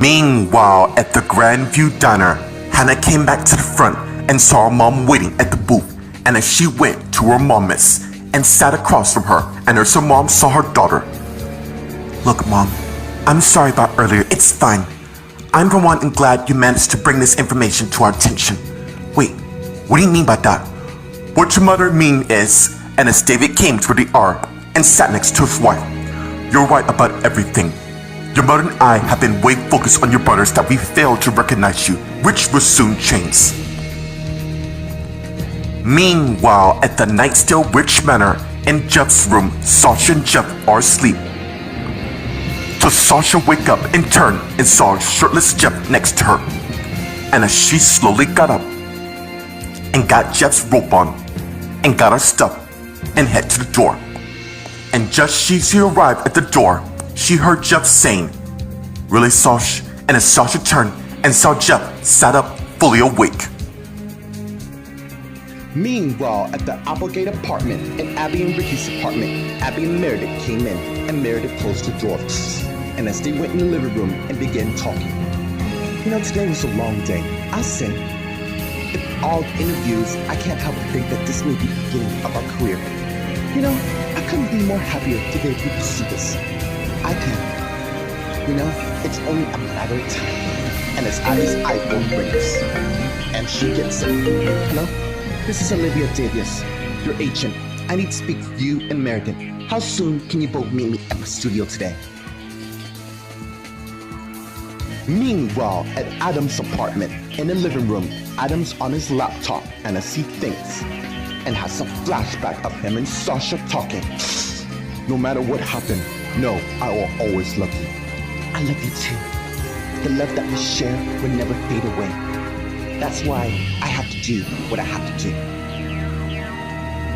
Meanwhile, at the Grandview Diner, Hannah came back to the front and saw her mom waiting at the booth. And as she went to her mom's and sat across from her, and as her mom saw her daughter. Look, Mom, I'm sorry about earlier. It's fine. I'm for one and glad you managed to bring this information to our attention. Wait, what do you mean by that? What your mother mean is, and as David came to where they are and sat next to his wife, you're right about everything. Your mother and I have been way focused on your brothers that we failed to recognize you, which will soon change. Meanwhile, at the Nightstill Rich Manor in Jeff's room, Sasha and Jeff are asleep. So Sasha wake up and turn and saw shirtless Jeff next to her. And as she slowly got up and got Jeff's robe on and got her stuff and head to the door. And just as she arrived at the door, she heard Jeff saying, "Really, Sash?" And as Sasha turned and saw Jeff sat up fully awake. Meanwhile, at the Applegate apartment in Abby and Ricky's apartment, Abby and Meredith came in and Meredith closed the door. And as they went in the living room and began talking. You know, today was a long day. I say, in all interviews, I can't help but think that this may be the beginning of our career. You know, I couldn't be more happier to be able to pursue this. I can. You know, it's only a matter of time. And as Abby's iPhone rings, and she gets it. Hello? This is Olivia Davies, your agent. I need to speak with you and Meredith. How soon can you both meet me at my studio today? Meanwhile, at Adam's apartment, in the living room, Adam's on his laptop and as he thinks, and has a flashback of him and Sasha talking. No matter what happened, no, I will always love you. I love you too. The love that we share will never fade away. That's why I have to do what I have to do.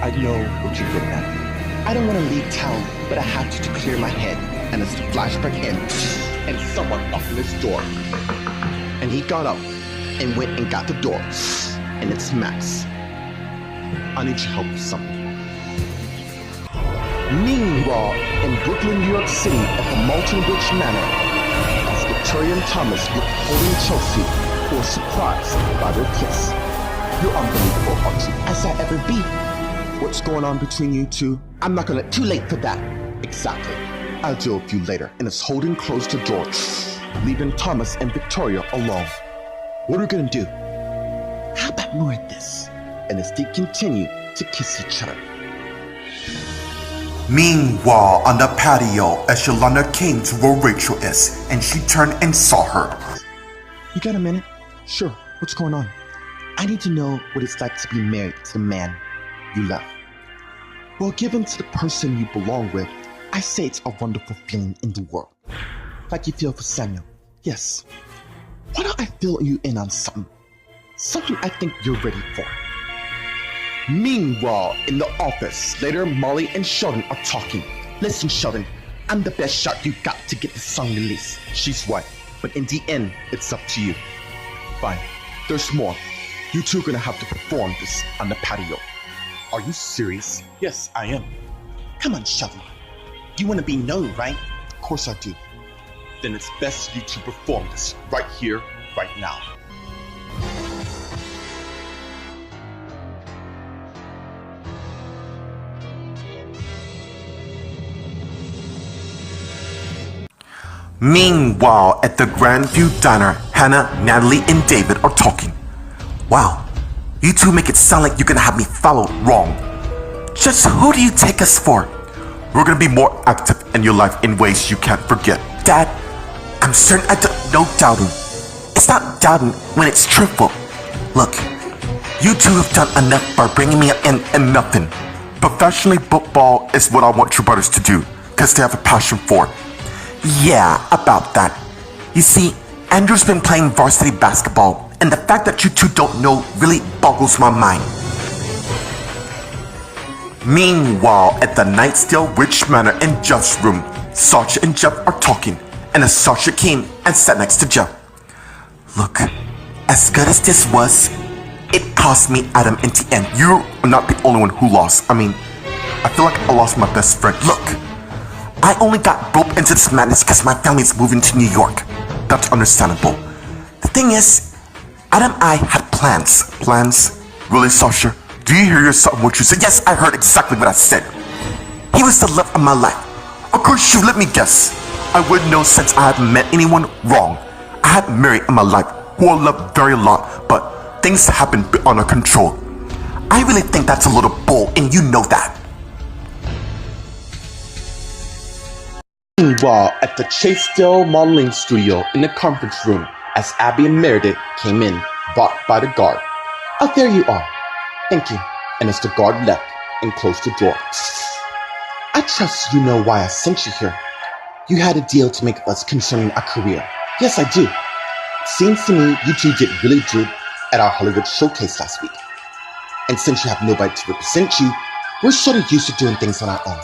I know what you're getting at. I don't want to leave town, but I have to clear my head. And as the flashback ends, and someone opened his door. And he got up and went and got the door. And it's Max. I need your help with something. Meanwhile, in Brooklyn, New York City, at the Molten Ridge Manor, as Victoria and Thomas with Holden and Chelsea were surprised by their kiss. You're unbelievable, Archie, as I ever be. What's going on between you two? I'm not gonna. Too late for that. Exactly. I'll deal with you later. And as Holden closed the door, leaving Thomas and Victoria alone. What are we gonna do? How about more of this? And as they continue to kiss each other. Meanwhile, on the patio, as Yolanda came to where Rachel is, and she turned and saw her. You got a minute? Sure. What's going on? I need to know what it's like to be married to the man you love. Well, given to the person you belong with, I say it's a wonderful feeling in the world. Like you feel for Samuel. Yes. Why don't I fill you in on something? Something I think you're ready for. Meanwhile, in the office, later Molly and Sheldon are talking. Listen, Sheldon, I'm the best shot you got to get the song released. She's right, but in the end, it's up to you. Fine, there's more. You two are gonna have to perform this on the patio. Are you serious? Yes, I am. Come on, Sheldon. You wanna be known, right? Of course I do. Then it's best you two perform this right here, right now. Meanwhile, at the Grandview Diner, Hannah, Natalie, and David are talking. Wow, you two make it sound like you're gonna have me followed wrong. Just who do you take us for? We're gonna be more active in your life in ways you can't forget. Dad, I'm certain I don't know doubting. It's not doubting when it's truthful. Look, you two have done enough by bringing me in and nothing. Professionally, football is what I want your brothers to do, because they have a passion for it. Yeah, about that. You see, Andrew's been playing varsity basketball, and the fact that you two don't know really boggles my mind. Meanwhile, at the Nightstill Rich Manor in Jeff's room, Sasha and Jeff are talking, and as Sasha came and sat next to Jeff. Look, as good as this was, it cost me Adam in the end. You're not the only one who lost. I mean, I feel like I lost my best friend. Look, I only got roped into this madness because my family's moving to New York. That's understandable. The thing is, Adam and I had plans. Plans? Really, Sasha? Do you hear yourself what you said? Yes, I heard exactly what I said. He was the love of my life. Of course, you let me guess. I wouldn't know since I haven't met anyone wrong. I had Mary in my life, who I loved very a lot, but things happened beyond our control. I really think that's a little bull, and you know that. Meanwhile, at the Chastel modeling studio in the conference room, as Abby and Meredith came in, brought by the guard. Oh, there you are. Thank you. And as the guard left and closed the door. I trust you know why I sent you here. You had a deal to make with us concerning our career. Yes, I do. Seems to me you two did really good at our Hollywood showcase last week. And since you have nobody to represent you, we're sort of used to doing things on our own.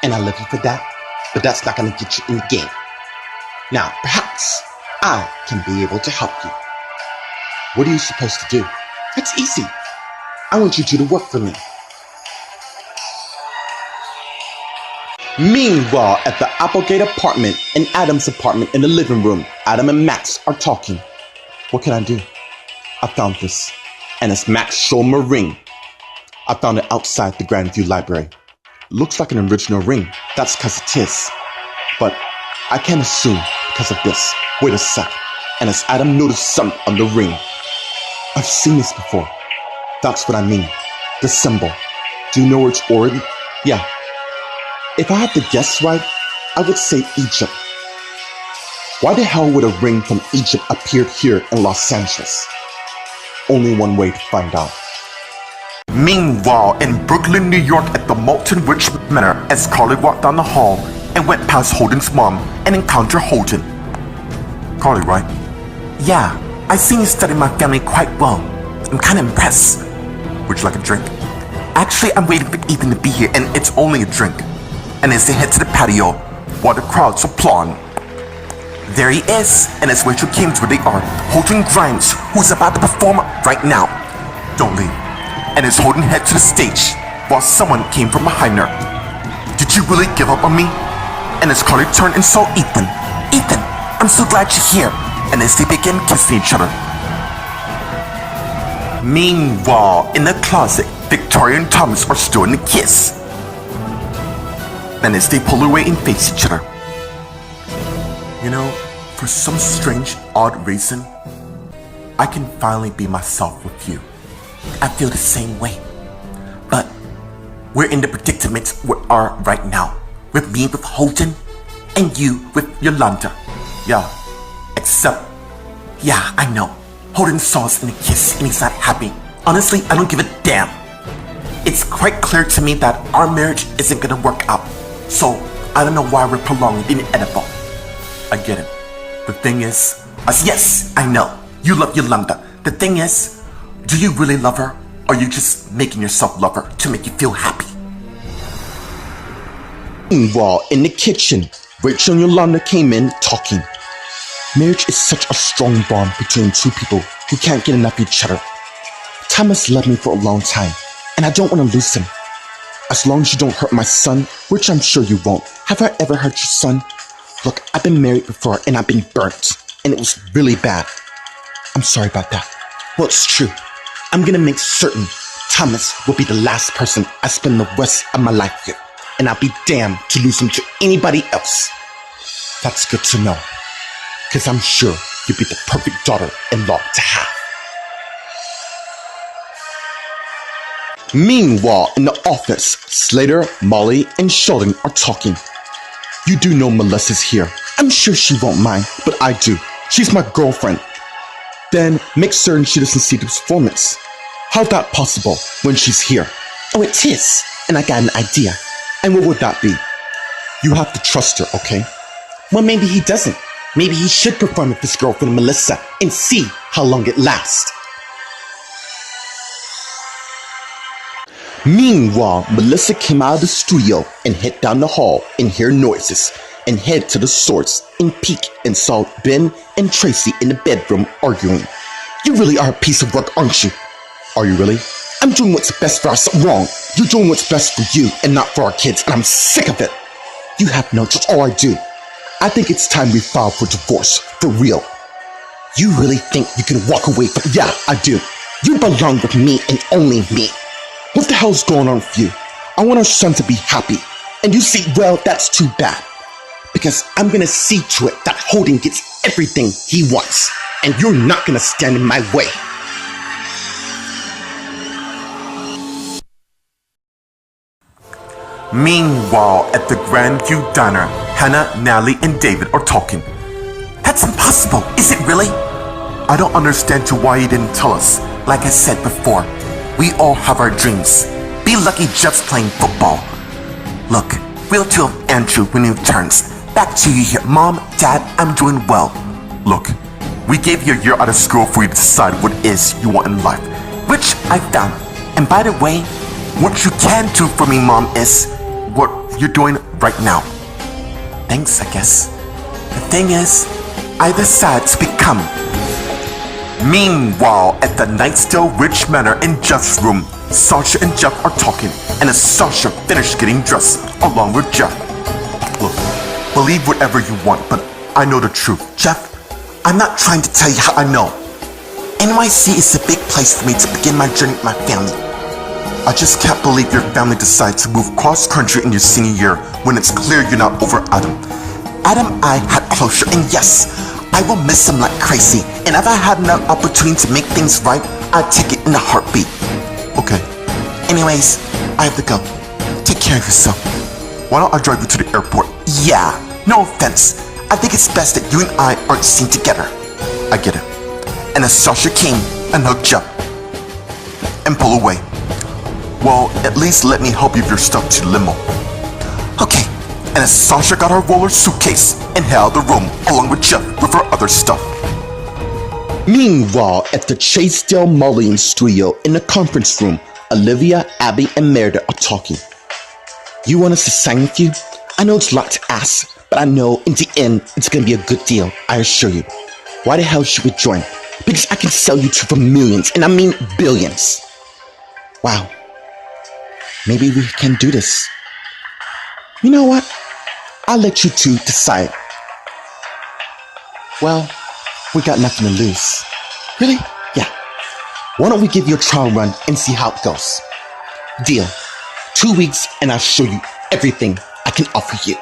And I love you for that, but that's not going to get you in the game. Now, perhaps I can be able to help you. What are you supposed to do? It's easy. I want you two to work for me. Meanwhile, at the Applegate apartment and Adam's apartment in the living room, Adam and Max are talking. What can I do? I found this. And as Max showed him a ring, I found it outside the Grandview Library. Looks like an original ring. That's because it is. But I can't assume because of this. Wait a sec. And as Adam noticed something on the ring, I've seen this before. That's what I mean. The symbol. Do you know where it's origin? Yeah. If I had to guess right, I would say Egypt. Why the hell would a ring from Egypt appear here in Los Angeles? Only one way to find out. Meanwhile, in Brooklyn, New York at the Molten Witch Manor, as Carly walked down the hall and went past Holden's mom and encountered Holden. Carly, right? Yeah, I seen you study my family quite well. I'm kinda impressed. Would you like a drink? Actually, I'm waiting for Ethan to be here and it's only a drink. And as they head to the patio, while the crowds applaud. There he is, and as Rachel came to where they are, Holden Grimes, who's about to perform right now. Don't leave. And as Holden head to the stage, while someone came from behind her. Did you really give up on me? And as Carly turned and saw Ethan, Ethan, I'm so glad you're here. And as they began kissing each other. Meanwhile, in the closet, Victoria and Thomas are still in the kiss. And as they pull away and face each other. You know, for some strange, odd reason, I can finally be myself with you. I feel the same way. But we're in the predicament we are right now. With me with Holden, and you with Yolanda. Yeah, except, yeah, I know. Holden saw us in a kiss and he's not happy. Honestly, I don't give a damn. It's quite clear to me that our marriage isn't gonna work out. So, I don't know why we're prolonging the inevitable. I get it. The thing is, yes, I know, you love Yolanda. The thing is, do you really love her? Or are you just making yourself love her to make you feel happy? Meanwhile, in the kitchen, Rachel and Yolanda came in talking. Marriage is such a strong bond between two people who can't get enough of each other. Thomas loved me for a long time, and I don't want to lose him. As long as you don't hurt my son, which I'm sure you won't. Have I ever hurt your son? Look, I've been married before and I've been burnt, and it was really bad. I'm sorry about that. Well, it's true. I'm gonna make certain Thomas will be the last person I spend the rest of my life with, and I'll be damned to lose him to anybody else. That's good to know, because I'm sure you'll be the perfect daughter-in-law to have. Meanwhile, in the office, Slater, Molly, and Sheldon are talking. You do know Melissa's here. I'm sure she won't mind, but I do. She's my girlfriend. Then make certain she doesn't see the performance. How's that possible when she's here? Oh, it is, and I got an idea. And what would that be? You have to trust her, okay? Well, maybe he doesn't. Maybe he should perform with his girlfriend Melissa and see how long it lasts. Meanwhile, Melissa came out of the studio and head down the hall and hear noises and head to the source and peek and saw Ben and Tracy in the bedroom arguing. You really are a piece of work, aren't you? Are you really? I'm doing what's best for us. Wrong. You're doing what's best for you and not for our kids, and I'm sick of it. You have no choice. All I do. I think it's time we file for divorce, for real. You really think you can walk away from... Yeah, I do. You belong with me and only me. What the hell's going on with you? I want our son to be happy. And you see, well, that's too bad. Because I'm gonna see to it that Holden gets everything he wants. And you're not gonna stand in my way. Meanwhile, at the Grandview Diner, Hannah, Natalie, and David are talking. That's impossible, is it really? I don't understand why you didn't tell us. Like I said before, we all have our dreams. Be lucky Jeff's playing football. Look, we'll tell Andrew when he returns. Back to you here. Mom, Dad, I'm doing well. Look, we gave you a year out of school for you to decide what it is you want in life, which I found. And by the way, what you can do for me, Mom, is what you're doing right now. Thanks, I guess. The thing is, I decided to become. Meanwhile, at the Nightsdale Ridge Manor in Jeff's room, Sasha and Jeff are talking, and as Sasha finished getting dressed along with Jeff. Look, believe whatever you want, but I know the truth. Jeff, I'm not trying to tell you how I know. NYC is a big place for me to begin my journey with my family. I just can't believe your family decided to move cross-country in your senior year when it's clear you're not over Adam. Adam and I had closure, and yes, I will miss him like crazy, and if I had an opportunity to make things right, I'd take it in a heartbeat. Okay. Anyways, I have to go. Take care of yourself. Why don't I drive you to the airport? Yeah, no offense. I think it's best that you and I aren't seen together. I get it. And as Sasha came and hugged Jeff and pulled away, well, at least let me help you with your stuff to the limo. Okay. And as Sasha got her roller suitcase and headed out of the room along with Jeff with her other stuff. Meanwhile, at the Chasedale Mulligan studio in the conference room, Olivia, Abby, and Meredith are talking. You want us to sign with you? I know it's a lot to ask, but I know in the end it's gonna be a good deal, I assure you. Why the hell should we join? Because I can sell you two for millions, and I mean billions. Wow. Maybe we can do this. You know what? I'll let you two decide. Well, we got nothing to lose. Really? Yeah. Why don't we give you a trial run and see how it goes? Deal. 2 weeks and I'll show you everything I can offer you.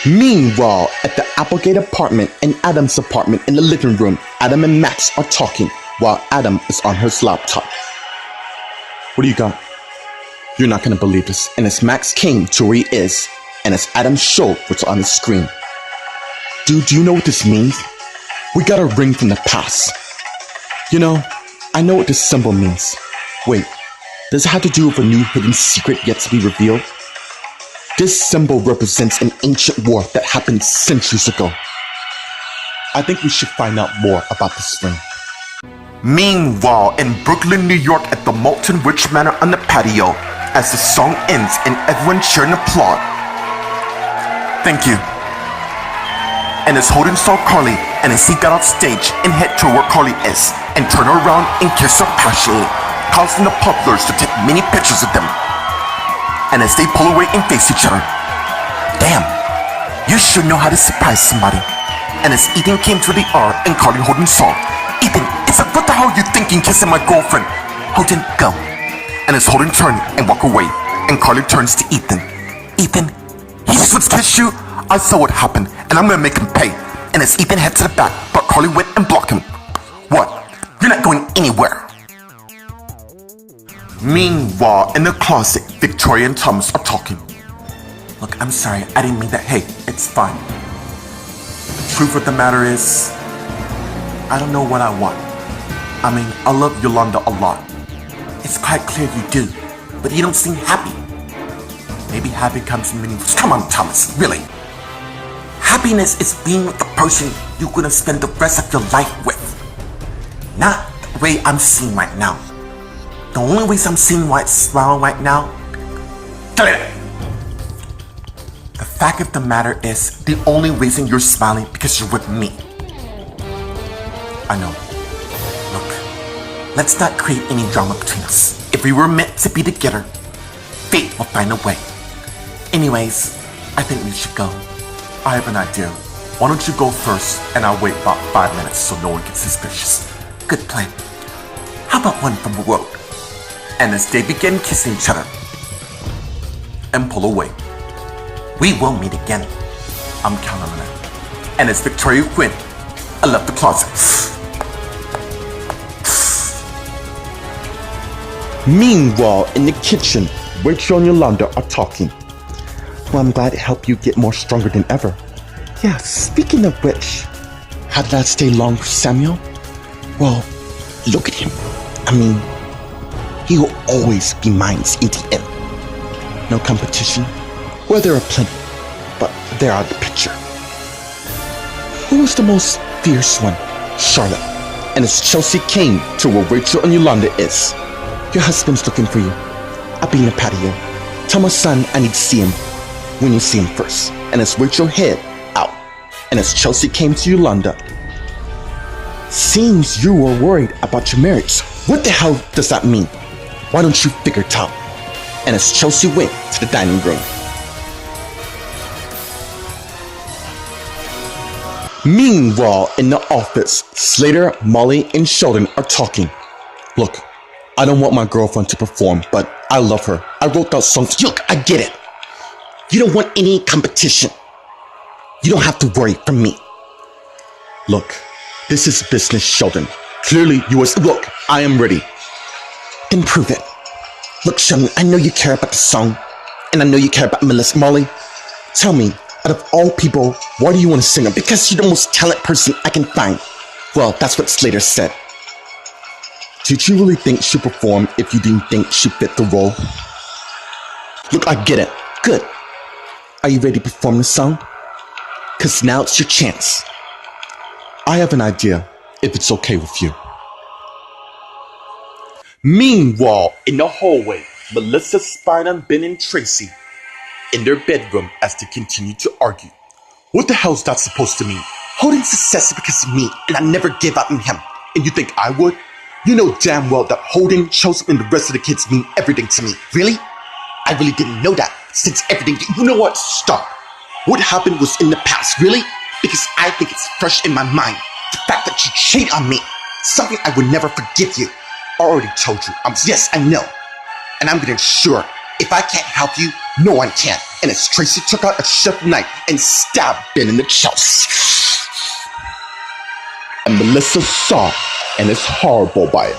Meanwhile, at the Applegate apartment and Adam's apartment in the living room, Adam and Max are talking while Adam is on her laptop. What do you got? You're not gonna believe this. And as Max came to where he is, and as Adam showed what's on the screen. Dude, do you know what this means? We got a ring from the past. You know, I know what this symbol means. Wait, does it have to do with a new hidden secret yet to be revealed? This symbol represents an ancient war that happened centuries ago. I think we should find out more about this ring. Meanwhile, in Brooklyn, New York at the Molten Witch Manor on the patio, as the song ends and everyone cheer and applaud. Thank you. And as Holden saw Carly, and as he got off stage and head to where Carly is, and turn around and kiss her passionately, causing the puzzlers to take many pictures of them. And as they pull away and face each other, damn, you sure know how to surprise somebody. And as Ethan came to the R and Carly and Holden saw, Ethan, it's like, what the hell are you thinking kissing my girlfriend? Holden, go. And as Holden turned and walked away, and Carly turns to Ethan, Ethan, he just wants to kiss you? I saw what happened, and I'm gonna make him pay. And as Ethan heads to the back, but Carly went and blocked him. What? You're not going anywhere. Meanwhile, in the closet, Victoria and Thomas are talking. Look, I'm sorry, I didn't mean that. Hey, it's fine. The truth of the matter is, I don't know what I want. I mean, I love Yolanda a lot. It's quite clear you do, but you don't seem happy. Maybe happy comes from many... Come on, Thomas, really. Happiness is being with the person you're gonna spend the rest of your life with. Not the way I'm seeing right now. The only ways I'm seeing white smile right now... The fact of the matter is, the only reason you're smiling because you're with me. I know. Look, let's not create any drama between us. If we were meant to be together, fate will find a way. Anyways, I think we should go. I have an idea. Why don't you go first, and I'll wait about 5 minutes so no one gets suspicious. Good plan. How about one from the road? And as they begin kissing each other and pull away, we will meet again. I'm counting on it. And as Victoria went, I left the closet. Meanwhile, in the kitchen, Rachel and Yolanda are talking. Well, I'm glad it helped you get more stronger than ever. Yeah, speaking of which, how did I stay long for Samuel? Well, look at him. I mean, he will always be mine in the end. No competition? Well, there are plenty, but they're out of the picture. Who was the most fierce one? Charlotte. And as Chelsea came to where Rachel and Yolanda is, your husband's looking for you. I'll be in the patio. Tell my son I need to see him when you see him first. And as Rachel head out, and as Chelsea came to Yolanda, seems you were worried about your marriage. What the hell does that mean? Why don't you figure it out? And as Chelsea went to the dining room. Meanwhile, in the office, Slater, Molly, and Sheldon are talking. Look, I don't want my girlfriend to perform, but I love her. I wrote those songs. Look, I get it. You don't want any competition. You don't have to worry from me. Look, this is business, Sheldon. Clearly, yours. Look, I am ready. Then prove it. Look, Sheldon, I know you care about the song, and I know you care about Melissa. Molly, tell me, out of all people, why do you want to sing her? Because you're the most talented person I can find. Well, that's what Slater said. Did you really think she'd perform if you didn't think she fit the role? Look, I get it. Good. Are you ready to perform the song? Because now it's your chance. I have an idea, if it's okay with you. Meanwhile, in the hallway, Melissa spied on Ben and Tracy in their bedroom as they continue to argue. What the hell's that supposed to mean? Holden's success is because of me, and I never give up on him. And you think I would? You know damn well that Holden, Chelsea, and the rest of the kids mean everything to me. Really? I really didn't know that. Since everything, you know what? Stop. What happened was in the past, really? Because I think it's fresh in my mind. The fact that you cheated on me, something I would never forgive you. I already told you. Yes, I know. And I'm gonna ensure, if I can't help you, no one can. And as Tracy took out a chef knife and stabbed Ben in the chest. And Melissa saw and is horrible by it.